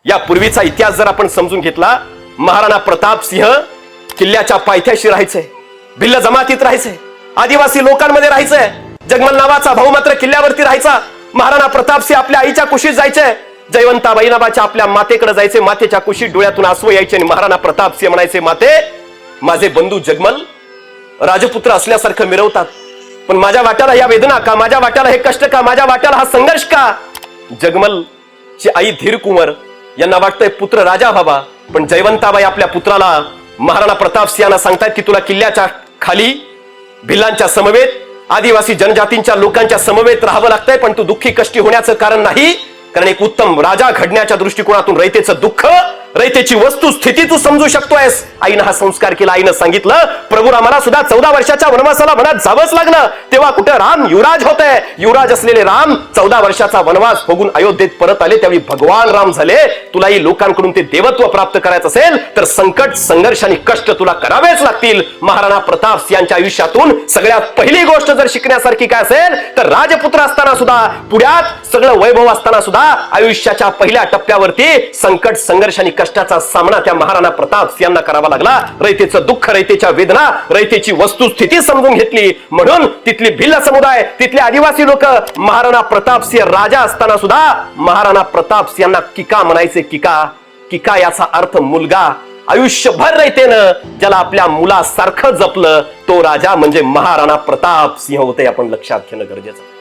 या पूर्वीचा इतिहास जर आपण समजून घेतला, महाराणा प्रताप सिंह किल्ल्याच्या पायथ्याशी राहायचंय, भिल्ल जमातीत राहायचंय, आदिवासी लोकांमध्ये राहायचंय. जगमल नावाचा भाऊ मात्र किल्ल्यावरती राहायचा. महाराणा प्रताप सिंह आपल्या आईच्या कुशीत जायचे, जयवंताबाई नावाच्या आपल्या मातेकडे जायचे, मातेच्या कुशीत डोळ्यातून आसू यायचे आणि महाराणा प्रताप सिंह म्हणायचे, माते माझे बंधू जगमल राजपुत्र असल्यासारखं मिरवतात, पण माझ्या वाट्याला या वेदना का, माझ्या वाट्याला हे कष्ट का, माझ्या वाट्याला हा संघर्ष का. जगमल ची आई धीर कुंवर यांना वाटतंय पुत्र राजा व्हावा, पण जयवंताबाई आपल्या पुत्राला महाराणा प्रताप सिंहांना सांगतायत की तुला किल्ल्याच्या खाली भिल्लांच्या समवेत आदिवासी जनजातींच्या लोकांच्या समवेत राहावं लागतंय, पण तू दुःखी कष्टी होण्याचं कारण नाही, कारण एक उत्तम राजा घडण्याच्या दृष्टिकोनातून रयतेचं दुःख, रयतेची वस्तुस्थिती तू समजू शकतोयस. आईनं हा संस्कार केला. आईनं सांगितलं प्रभू रामाला सुद्धा 14 वर्षाच्या वनवासाला वनात जावंच लागलं, तेव्हा कुठे राम युवराज होते. युवराज असलेले राम 14 वर्षाचा वनवास भोगून अयोध्येत परत आले, त्यावेळी भगवान राम झाले. तुलाही लोकांकडून ते देवत्व प्राप्त करायचं असेल तर संकट, संघर्ष आणि कष्ट तुला करावेच लागतील. महाराणा प्रताप सिंहांच्या आयुष्यातून सगळ्यात पहिली गोष्ट जर शिकण्यासारखी काय असेल तर राजपुत्र असताना सुद्धा, पुढ्यात सगळं वैभव असताना सुद्धा आयुष्याच्या पहिल्या टप्प्यावरती संकट, संघर्ष आणि कष्टाचा सामना त्या महाराणा प्रताप सिंहांना करावा लागला. रयतेचं दुःख, रयतेच्या वेदना, रयतेची वस्तुस्थिती समजून घेतली, म्हणून तिथली भिल्ल समुदाय, तिथले आदिवासी लोक महाराणा प्रताप सिंह राजा असताना सुद्धा महाराणा प्रताप सिंहांना किका म्हणायचे. किका, किका याचा अर्थ मुलगा. आयुष्यभर रयतेनं ज्याला आपल्या मुलासारखं जपलं तो राजा म्हणजे महाराणा प्रताप सिंह होते. आपण लक्षात घेणं गरजेचं.